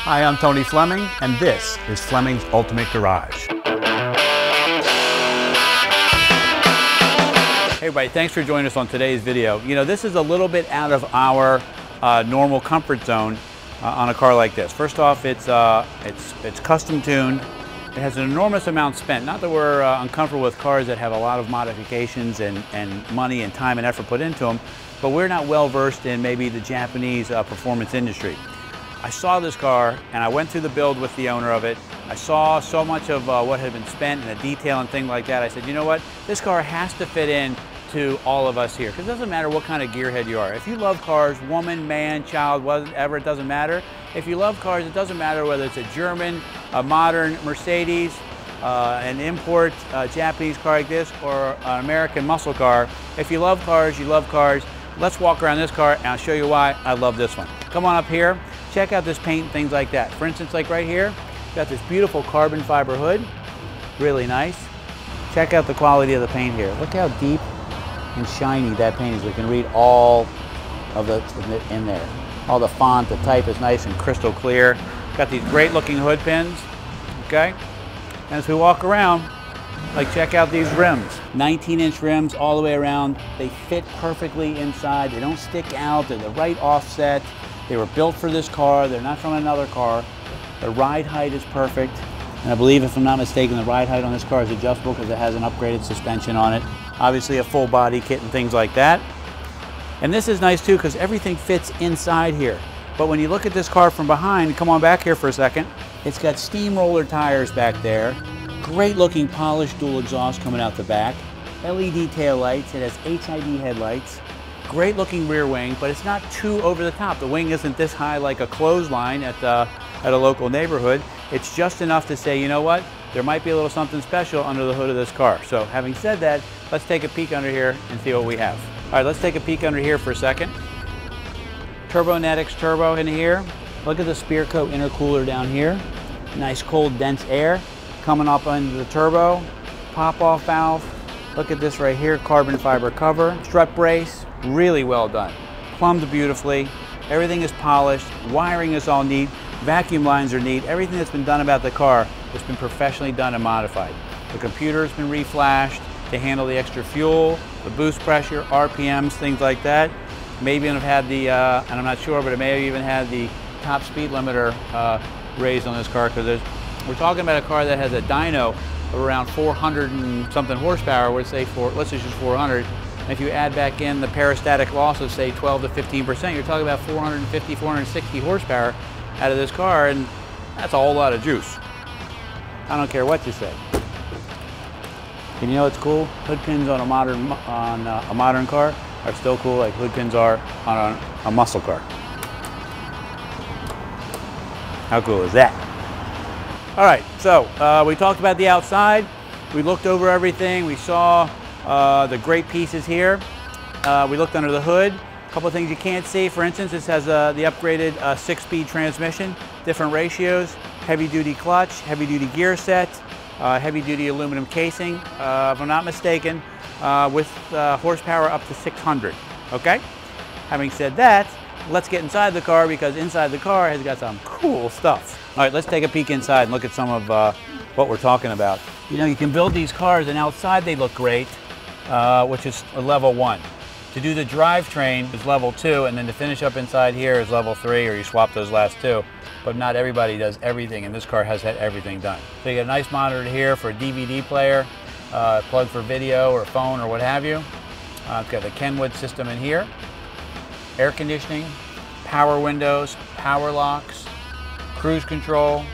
Hi, I'm Tony Fleming, and this is Fleming's Ultimate Garage. Hey everybody, thanks for joining us on today's video. You know, this is a little bit out of our normal comfort zone on a car like this. First off, it's custom tuned. It has an enormous amount spent. Not that we're uncomfortable with cars that have a lot of modifications and money and time and effort put into them, but we're not well versed in maybe the Japanese performance industry. I saw this car and I went through the build with the owner of it. I saw so much of what had been spent and the detail and things like that. I said, you know what? This car has to fit in to all of us here, because it doesn't matter what kind of gearhead you are. If you love cars, woman, man, child, whatever, it doesn't matter. If you love cars, it doesn't matter whether it's a German, a modern Mercedes, an import Japanese car like this, or an American muscle car. If you love cars, you love cars. Let's walk around this car and I'll show you why I love this one. Come on up here, check out this paint and things like that. For instance, like right here, got this beautiful carbon fiber hood, really nice. Check out the quality of the paint here. Look how deep and shiny that paint is. We can read all of the in there. All the font, the type is nice and crystal clear. Got these great looking hood pins, okay? And as we walk around, like check out these rims. 19-inch rims all the way around. They fit perfectly inside. They don't stick out. They're the right offset. They were built for this car. They're not from another car. The ride height is perfect. And I believe, if I'm not mistaken, the ride height on this car is adjustable because it has an upgraded suspension on it. Obviously a full body kit and things like that. And this is nice too because everything fits inside here. But when you look at this car from behind, come on back here for a second, it's got steamroller tires back there. Great looking polished dual exhaust coming out the back. LED tail lights, it has HID headlights. Great looking rear wing, but it's not too over the top. The wing isn't this high like a clothesline at a local neighborhood. It's just enough to say, you know what, there might be a little something special under the hood of this car. So having said that, let's take a peek under here and see what we have. All right, let's take a peek under here for a second. Turbonetics turbo in here. Look at the Spearco intercooler down here. Nice cold dense air coming up under the turbo. Pop-off valve. Look at this right here, carbon fiber cover. Strut brace, really well done. Plumbed beautifully. Everything is polished. Wiring is all neat. Vacuum lines are neat. Everything that's been done about the car has been professionally done and modified. The computer has been reflashed to handle the extra fuel, the boost pressure, RPMs, things like that. Maybe even have had the, and I'm not sure, but it may have even had the top speed limiter raised on this car, because we're talking about a car that has a dyno of around 400 and something horsepower. Let's say let's just use 400. And if you add back in the peristatic loss of say 12 to 15%, you're talking about 450, 460 horsepower out of this car, and that's a whole lot of juice. I don't care what you say. And you know what's cool? Hood pins on a modern car are still cool like hood pins are on a muscle car. How cool is that? All right, so we talked about the outside. We looked over everything. We saw the great pieces here. We looked under the hood. A couple of things you can't see. For instance, this has the upgraded 6-speed transmission, different ratios, heavy-duty clutch, heavy-duty gear set, heavy-duty aluminum casing, if I'm not mistaken, with horsepower up to 600, okay? Having said that, let's get inside the car, because inside the car has got some cool stuff. All right, let's take a peek inside and look at some of what we're talking about. You know, you can build these cars and outside they look great, which is a level 1. To do the drivetrain is level 2, and then to finish up inside here is level 3, or you swap those last two. But not everybody does everything, and this car has had everything done. So you got a nice monitor here for a DVD player, plug for video or phone or what have you. It's got the Kenwood system in here, air conditioning, power windows, power locks, cruise control.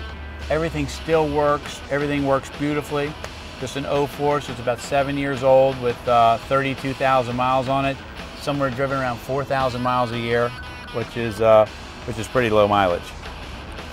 Everything still works. Everything works beautifully. Just an 04, so it's about 7 years old with 32,000 miles on it. Somewhere driven around 4,000 miles a year, which is pretty low mileage.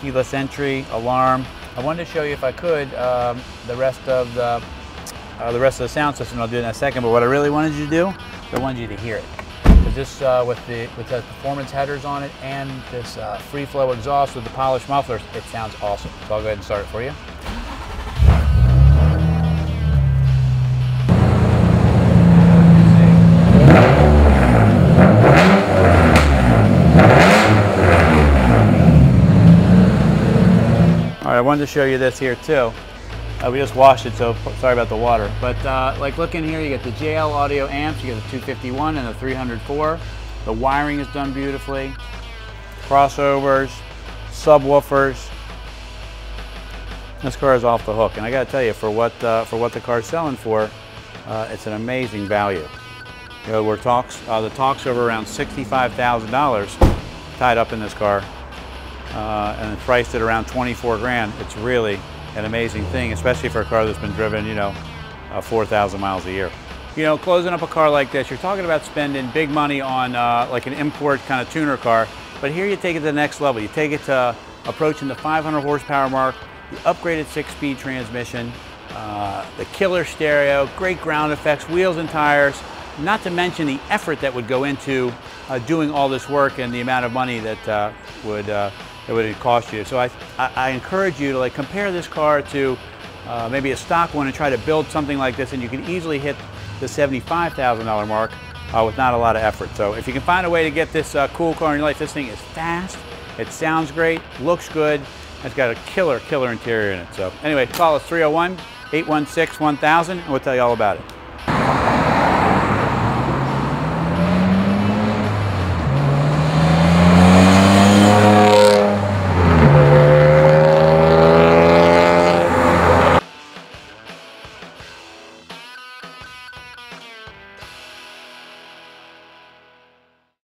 Keyless entry, alarm. I wanted to show you, if I could, the rest of the sound system. I'll do it in a second. But what I really wanted you to do, I wanted you to hear it. Because this, with the performance headers on it and this free flow exhaust with the polished mufflers, it sounds awesome. So I'll go ahead and start it for you. I wanted to show you this here too. We just washed it, so sorry about the water. But like look in here, you get the JL audio amps, you get the 251 and the 304. The wiring is done beautifully. Crossovers, subwoofers. This car is off the hook, and I got to tell you, for what the car's selling for, it's an amazing value. You know, the talk's over around $65,000 tied up in this car, and it's priced at around 24 grand. It's really an amazing thing, especially for a car that's been driven, you know, 4,000 miles a year. You know, closing up a car like this, you're talking about spending big money on like an import kind of tuner car, but here you take it to the next level. You take it to approaching the 500 horsepower mark, the upgraded 6-speed transmission, the killer stereo, great ground effects, wheels and tires, not to mention the effort that would go into doing all this work and the amount of money that it would cost you. So I encourage you to like compare this car to maybe a stock one and try to build something like this, and you can easily hit the $75,000 mark with not a lot of effort. So if you can find a way to get this cool car in your life, this thing is fast, it sounds great, looks good, it's got a killer interior in it. So anyway, call us 301-816-1000 and we'll tell you all about it.